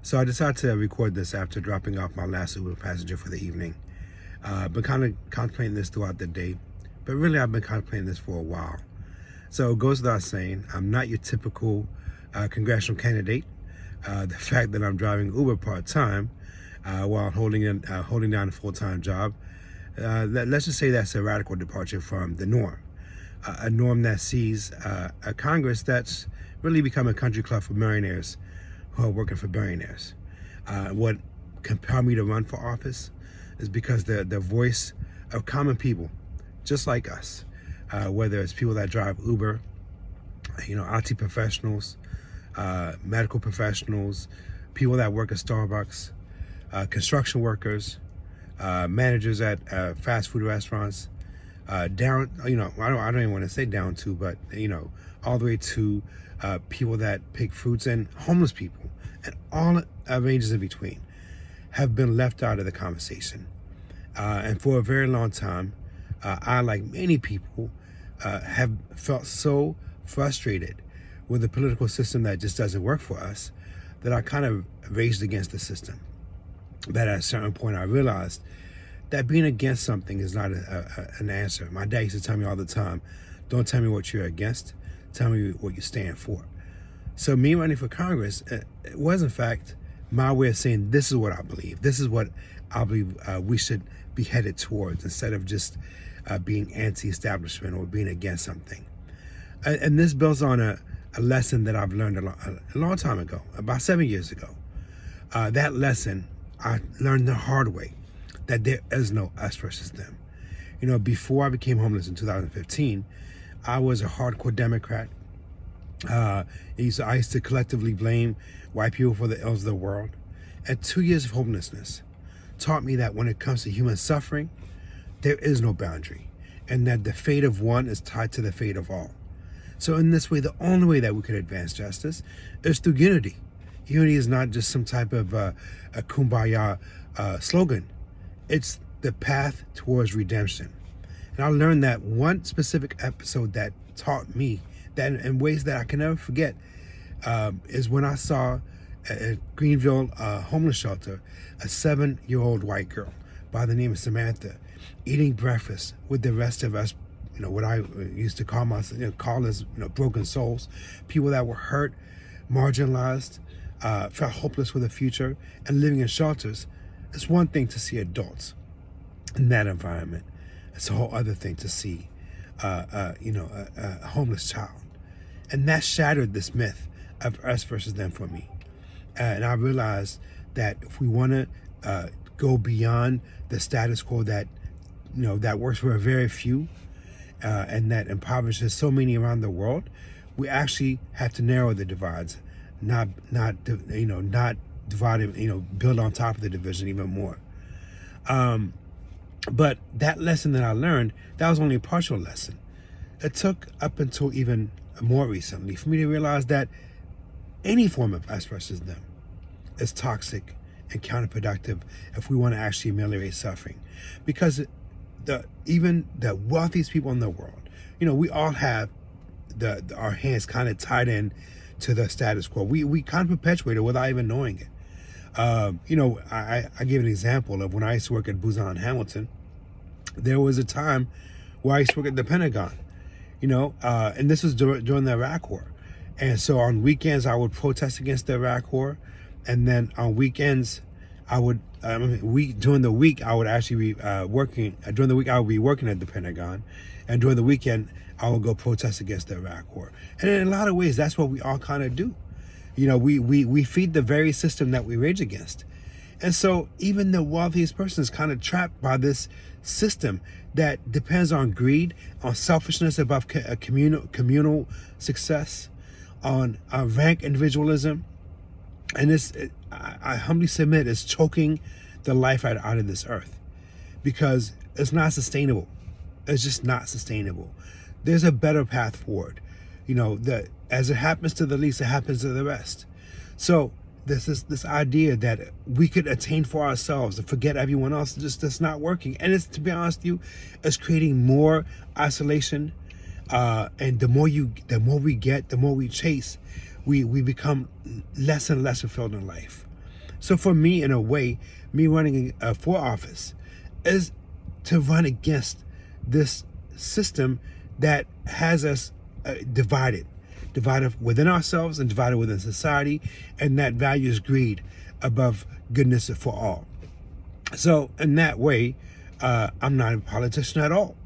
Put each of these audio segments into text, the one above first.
So I decided to record this after dropping off my last Uber passenger for the evening. I've been kind of contemplating this throughout the day, but really I've been contemplating this for a while. So it goes without saying, I'm not your typical congressional candidate. The fact that I'm driving Uber part-time while holding down a full-time job, let's just say that's a radical departure from the norm. A norm that sees a Congress that's really become a country club for millionaires who are working for billionaires. What compelled me to run for office is because the voice of common people, just like us, whether it's people that drive Uber, IT professionals, medical professionals, people that work at Starbucks, construction workers, managers at fast food restaurants, I don't even want to say down to, but all the way to people that pick fruits, and homeless people, and all ranges in between have been left out of the conversation. And for a very long time, I, like many people, have felt so frustrated with the political system that just doesn't work for us that I kind of raged against the system. But at a certain point, I realized that being against something is not an answer. My dad used to tell me all the time, don't tell me what you're against, tell me what you stand for. So me running for Congress, it was in fact my way of saying, this is what I believe. This is what I believe we should be headed towards, instead of just being anti-establishment or being against something. And this builds on a lesson that I've learned a long time ago, about 7 years ago. That lesson, I learned the hard way, that there is no us versus them. Before I became homeless in 2015, I was a hardcore Democrat. I used to collectively blame white people for the ills of the world. And 2 years of homelessness taught me that when it comes to human suffering, there is no boundary, and that the fate of one is tied to the fate of all. So in this way, the only way that we could advance justice is through unity. Unity is not just some type of a kumbaya slogan. It's the path towards redemption. And I learned that one specific episode that taught me that in ways that I can never forget is when I saw at Greenville homeless shelter a 7-year-old white girl by the name of Samantha eating breakfast with the rest of us, what I used to call as broken souls, people that were hurt, marginalized, felt hopeless for the future, and living in shelters. It's one thing to see adults in that environment. It's a whole other thing to see a homeless child. And that shattered this myth of us versus them for me. And I realized that if we want to go beyond the status quo that that works for a very few, and that impoverishes so many around the world, we actually have to narrow the divides, not divide it, build on top of the division even more. But that lesson that I learned, that was only a partial lesson. It took up until even more recently for me to realize that any form of us versus them is toxic and counterproductive if we want to actually ameliorate suffering. Because even the wealthiest people in the world, we all have our hands kind of tied in to the status quo. We kind of perpetuate it without even knowing it. I give an example of when I used to work at Booz Allen Hamilton. There was a time where I used to work at the Pentagon, and this was during the Iraq War. And so on weekends, I would protest against the Iraq War. And then on weekends, I would, during the week, I would actually be working. During the week, I would be working at the Pentagon. And during the weekend, I would go protest against the Iraq War. And in a lot of ways, that's what we all kind of do. We feed the very system that we rage against. And so even the wealthiest person is kind of trapped by this system that depends on greed, on selfishness above communal success, on rank individualism. And I humbly submit, it's choking the life out of this earth, because it's not sustainable. It's just not sustainable. There's a better path forward. As it happens to the least, it happens to the rest. So this idea that we could attain for ourselves and forget everyone else, that's not working. And it's, to be honest with you, it's creating more isolation. And the more we get, the more we chase, we become less and less fulfilled in life. So for me, in a way, me running for office is to run against this system that has us divided within ourselves and divided within society, and that values greed above goodness for all. So in that way, I'm not a politician at all.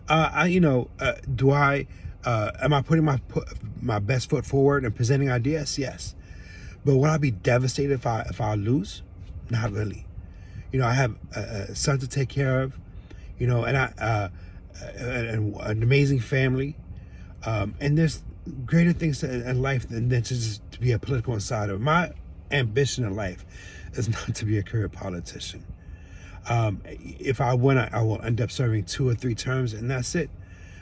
Am I putting my best foot forward and presenting ideas? Yes. But will I be devastated if I lose? Not really. I have a son to take care of, and and an amazing family. And there's greater things in life than just to be a political insider. My ambition in life is not to be a career politician. If I win, I will end up serving 2 or 3 terms, and that's it.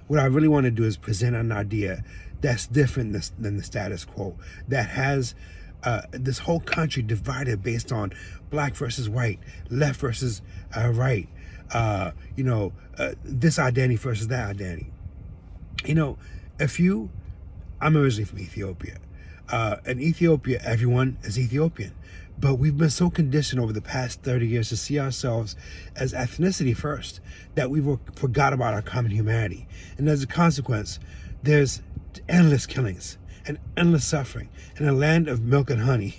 What I really want to do is present an idea that's different than the status quo, that has this whole country divided based on black versus white, left versus right, this identity versus that identity. I'm originally from Ethiopia. In Ethiopia, everyone is Ethiopian. But we've been so conditioned over the past 30 years to see ourselves as ethnicity first that we forgot about our common humanity. And as a consequence, there's endless killings and endless suffering. In a land of milk and honey,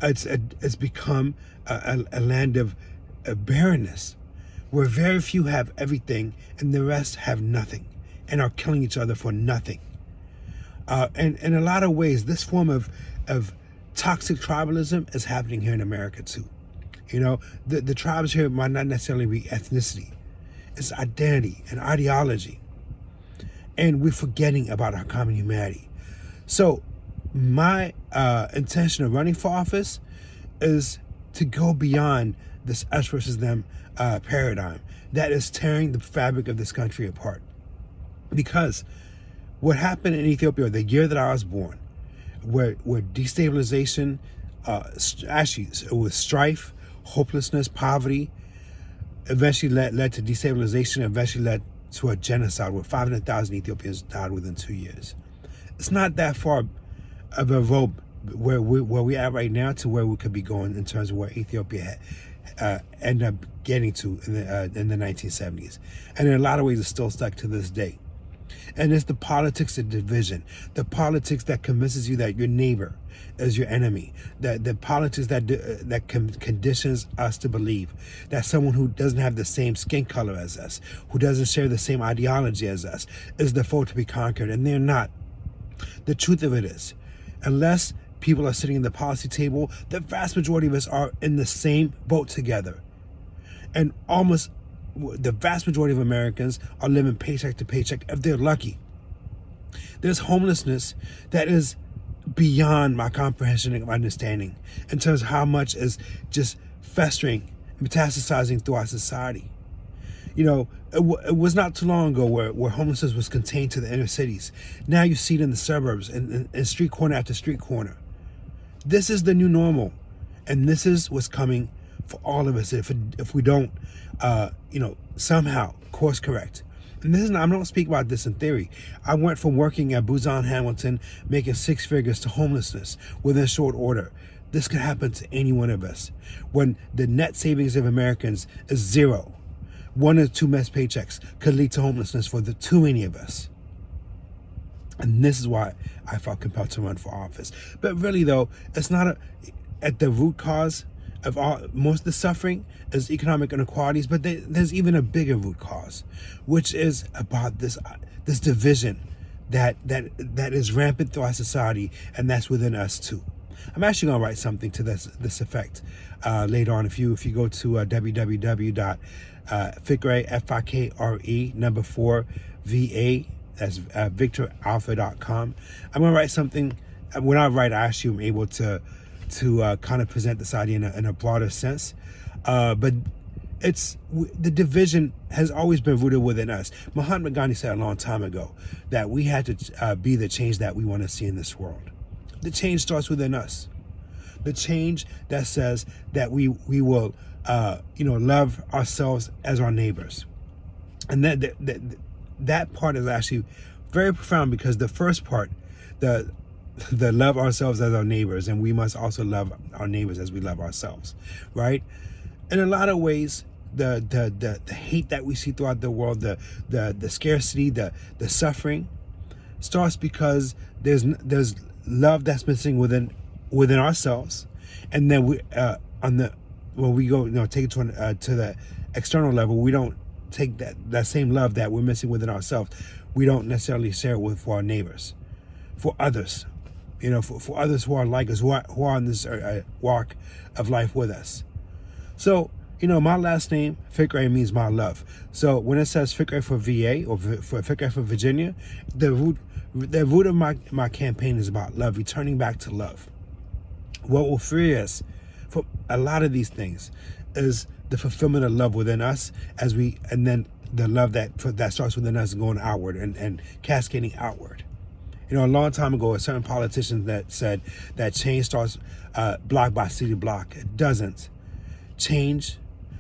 it's become a land of barrenness, where very few have everything and the rest have nothing and are killing each other for nothing. And in a lot of ways, this form of toxic tribalism is happening here in America too. The tribes here might not necessarily be ethnicity. It's identity and ideology. And we're forgetting about our common humanity. So my intention of running for office is to go beyond this us versus them paradigm that is tearing the fabric of this country apart. Because what happened in Ethiopia the year that I was born, where destabilization, actually it was strife, hopelessness, poverty, eventually led to destabilization, eventually led to a genocide where 500,000 Ethiopians died within 2 years. It's not that far of a road where we're at right now to where we could be going in terms of where Ethiopia ended up getting to in the 1970s. And in a lot of ways, it's still stuck to this day. And it's the politics of division, the politics that convinces you that your neighbor is your enemy, that the politics that conditions us to believe that someone who doesn't have the same skin color as us, who doesn't share the same ideology as us, is the foe to be conquered, and they're not. The truth of it is, unless people are sitting at the policy table, the vast majority of us are in the same boat together. And almost the vast majority of Americans are living paycheck to paycheck if they're lucky. There's homelessness that is beyond my comprehension and understanding in terms of how much is just festering, metastasizing through our society. It was not too long ago where homelessness was contained to the inner cities. Now you see it in the suburbs and street corner after street corner. This is the new normal, and this is what's coming for all of us if we don't somehow course correct. And I don't speak about this in theory. I went from working at Booz Allen Hamilton, making 6 figures, to homelessness within short order. This could happen to any one of us when the net savings of Americans is 0. 1 or 2 missed paychecks could lead to homelessness for too many of us. And this is why I felt compelled to run for office. But really, though, it's not at the root cause of most of the suffering is economic inequalities, but there's even a bigger root cause, which is about this division that is rampant through our society, and that's within us too. I'm actually going to write something to this effect later on. If you go to www.fikre, FIKRE 4 that's victoralpha.com. I'm going to write something. When I write, I actually am able to kind of present this idea in a broader sense. But the division has always been rooted within us. Mahatma Gandhi said a long time ago that we had to be the change that we want to see in this world. The change starts within us. The change that says that we will love ourselves as our neighbors. And that part is actually very profound, because the first part, the the love ourselves as our neighbors, and we must also love our neighbors as we love ourselves, right? In a lot of ways, the hate that we see throughout the world, the scarcity, the suffering, starts because there's love that's missing within ourselves, and then when we go, take it to the external level, we don't take that same love that we're missing within ourselves. We don't necessarily share it for our neighbors, for others, for others who are like us, who are on this walk of life with us. So, my last name, Fikre, means my love. So when it says Fikre for VA or for Fikre for Virginia, the root of my campaign is about love, returning back to love. What will free us from a lot of these things is the fulfillment of love within us, and then the love that starts within us going outward and cascading outward. A long time ago, a certain politician that said that change starts block by city block. It doesn't. Change,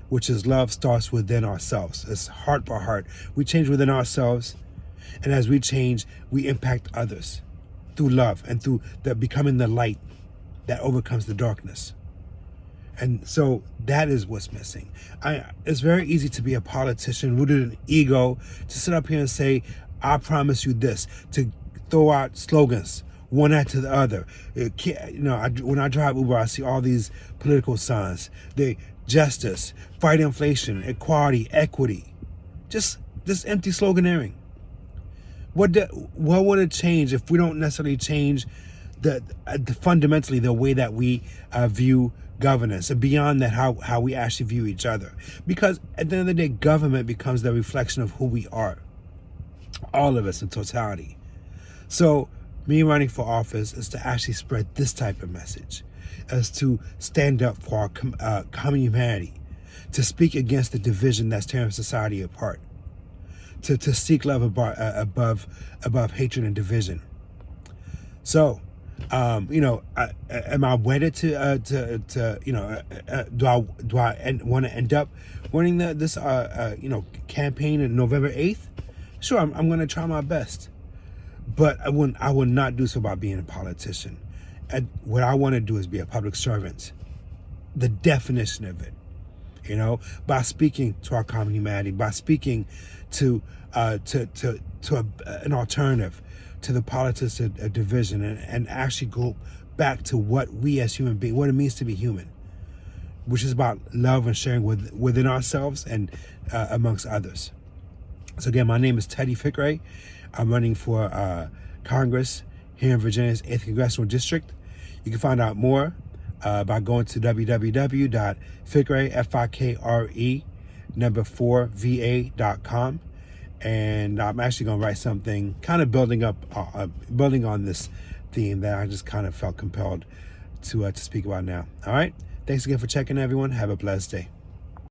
which is love, starts within ourselves. It's heart by heart. We change within ourselves, and as we change, we impact others through love and through becoming the light that overcomes the darkness. And so that is what's missing. It's very easy to be a politician rooted in ego, to sit up here and say, I promise you this, to throw out slogans, one after the other. When I drive Uber, I see all these political signs. Justice, fight inflation, equality, equity. Just empty sloganeering. What would it change if we don't necessarily change fundamentally the way that we view governance, and beyond that, how we actually view each other? Because at the end of the day, government becomes the reflection of who we are, all of us in totality. So me running for office is to actually spread this type of message, as to stand up for our common humanity, to speak against the division that's tearing society apart, to seek love above hatred and division. So, am I wedded to do I want to end up running this campaign on November 8th? Sure, I'm going to try my best, but I will not do so by being a politician. And what I want to do is be a public servant. The definition of it, by speaking to our common humanity, by speaking to an alternative to the politics of division, and actually go back to what we as human beings, what it means to be human, which is about love and sharing within ourselves and amongst others. So again, my name is Teddy Fikre. I'm running for Congress here in Virginia's 8th Congressional District. You can find out more by going to www.fikre4va.com. And I'm actually going to write something kind of building on this theme that I just kind of felt compelled to speak about now. All right. Thanks again for checking, everyone. Have a blessed day.